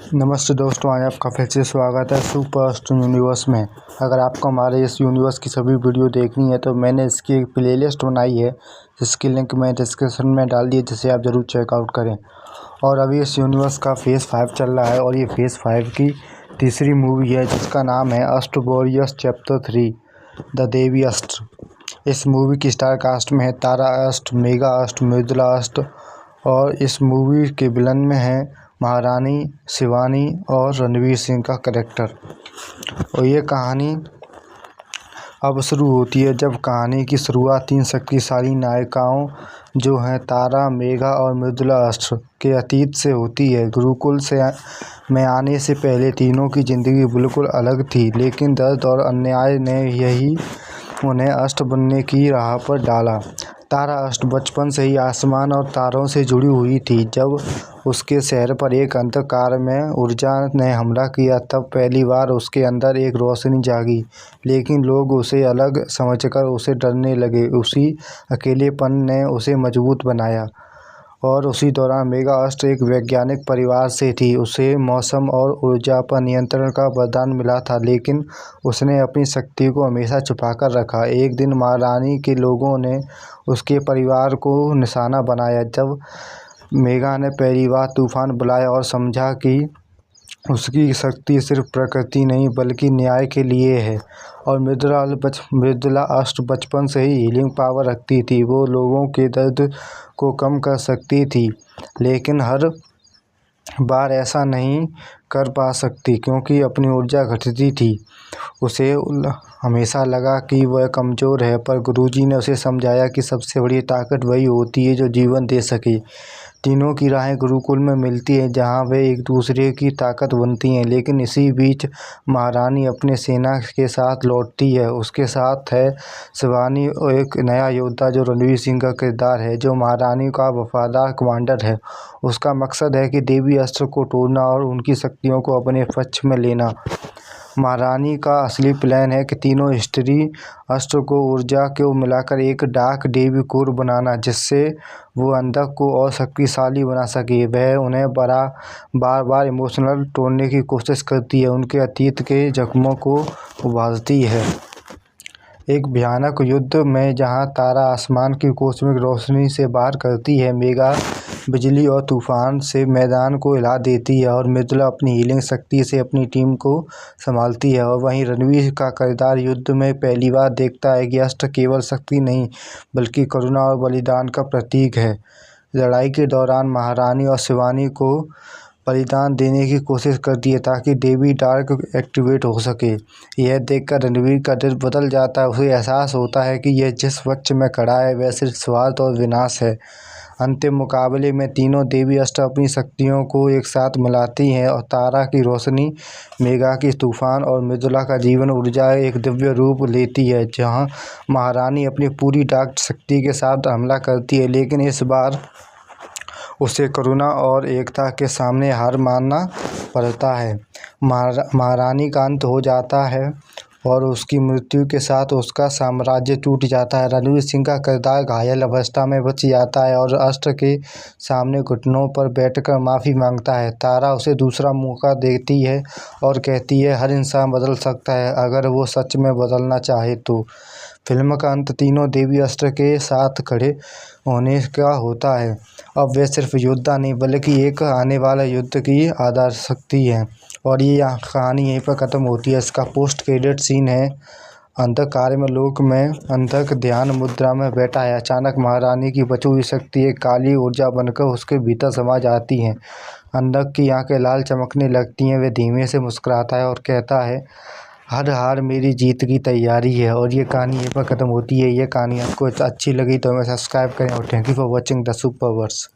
नमस्ते दोस्तों, आज आपका फिर से स्वागत है सुपर अष्ट यूनिवर्स में। अगर आपको हमारे इस यूनिवर्स की सभी वीडियो देखनी है तो मैंने इसकी एक प्लेलिस्ट बनाई है जिसकी लिंक मैं डिस्क्रिप्शन में डाल दी, जिसे आप ज़रूर चेकआउट करें। और अभी इस यूनिवर्स का फेज़ 5 चल रहा है और ये फेज़ 5 की तीसरी मूवी है जिसका नाम है अष्ट वॉरियर्स चैप्टर 3 द देवी अष्ट। इस मूवी की स्टार कास्ट में है तारा अष्ट, मेघा अष्ट, मृदुला अष्ट और इस मूवी के विलन में है महारानी, शिवानी और रणवीर सिंह का कैरेक्टर। और ये कहानी अब शुरू होती है जब कहानी की शुरुआत 3 शक्तिशाली नायिकाओं जो हैं तारा, मेघा और मृदुला अष्ट के अतीत से होती है। गुरुकुल में आने से पहले तीनों की ज़िंदगी बिल्कुल अलग थी, लेकिन दर्द और अन्याय ने यही उन्हें अष्ट बनने की राह पर डाला। तारा अष्ट बचपन से ही आसमान और तारों से जुड़ी हुई थी। जब उसके शहर पर एक अंधकार में ऊर्जा ने हमला किया तब पहली बार उसके अंदर एक रोशनी जागी, लेकिन लोग उसे अलग समझकर उसे डरने लगे। उसी अकेलेपन ने उसे मजबूत बनाया। और उसी दौरान मेघा अष्ट एक वैज्ञानिक परिवार से थी। उसे मौसम और ऊर्जा पर नियंत्रण का वरदान मिला था, लेकिन उसने अपनी शक्ति को हमेशा छुपाकर रखा। एक दिन महारानी के लोगों ने उसके परिवार को निशाना बनाया जब मेघा ने पहली बार तूफान बुलाया और समझा कि उसकी शक्ति सिर्फ प्रकृति नहीं बल्कि न्याय के लिए है। और मृदुला अष्ट बचपन से ही हीलिंग पावर रखती थी। वो लोगों के दर्द को कम कर सकती थी, लेकिन हर बार ऐसा नहीं कर पा सकती क्योंकि अपनी ऊर्जा घटती थी। उसे हमेशा लगा कि वह कमज़ोर है, पर गुरुजी ने उसे समझाया कि सबसे बड़ी ताकत वही होती है जो जीवन दे सके। तीनों की राहें गुरुकुल में मिलती हैं जहां वे एक दूसरे की ताकत बनती हैं, लेकिन इसी बीच महारानी अपने सेना के साथ लौटती है। उसके साथ है शिवानी, एक नया योद्धा जो रणवीर सिंह का किरदार है, जो महारानी का वफादार कमांडर है। उसका मकसद है कि देवी अस्त्र को तोड़ना और उनकी शक्तियों को अपने पक्ष में लेना। महारानी का असली प्लान है कि तीनों स्त्री अस्त्र को ऊर्जा को मिलाकर एक डार्क देवी कोर बनाना, जिससे वो अंधक को और शक्तिशाली बना सके। वह उन्हें बार बार इमोशनल तोड़ने की कोशिश करती है, उनके अतीत के जख्मों को उभारती है। एक भयानक युद्ध में जहां तारा आसमान की कॉस्मिक रोशनी से बाहर करती है, मेघा बिजली और तूफान से मैदान को हिला देती है और मृदुला अपनी हीलिंग शक्ति से अपनी टीम को संभालती है। और वहीं रणवीर का किरदार युद्ध में पहली बार देखता है कि अष्ट केवल शक्ति नहीं बल्कि करुणा और बलिदान का प्रतीक है। लड़ाई के दौरान महारानी और शिवानी को बलिदान देने की कोशिश करती है ताकि देवी डार्क एक्टिवेट हो सके। यह देखकर रणवीर का दिल बदल जाता है। उसे एहसास होता है कि यह जिस पक्ष में खड़ा है वह सिर्फ स्वार्थ और विनाश है। अंतिम मुकाबले में तीनों देवी अष्ट अपनी शक्तियों को एक साथ मिलाती हैं और तारा की रोशनी, मेघा की तूफान और मृदुला का जीवन ऊर्जा एक दिव्य रूप लेती है। जहां महारानी अपनी पूरी डार्क शक्ति के साथ हमला करती है, लेकिन इस बार उसे करुणा और एकता के सामने हार मानना पड़ता है। महारानी का अंत हो जाता है और उसकी मृत्यु के साथ उसका साम्राज्य टूट जाता है। रणवीर सिंह का किरदार घायल अवस्था में बच जाता है और अष्ट के सामने घुटनों पर बैठकर माफ़ी मांगता है। तारा उसे दूसरा मौका देती है और कहती है हर इंसान बदल सकता है अगर वो सच में बदलना चाहे तो। फिल्म का अंत तीनों देवी अस्त्र के साथ खड़े होने का होता है। अब वे सिर्फ योद्धा नहीं बल्कि एक आने वाला युद्ध की आधार शक्ति है। और ये कहानी यहीं पर ख़त्म होती है। इसका पोस्ट क्रेडिट सीन है अंधकार में लोक में अंधक ध्यान मुद्रा में बैठा है। अचानक महारानी की बची हुई शक्ति एक काली ऊर्जा बनकर उसके भीतर समा जाती है। अंधक की आंखें लाल चमकने लगती हैं। वह धीमे से मुस्कुराता है और कहता है हर हार मेरी जीत की तैयारी है। और ये कहानी यहीं पर ख़त्म होती है। ये कहानी आपको अच्छी लगी तो हमें सब्सक्राइब करें और thank you for watching the super verse.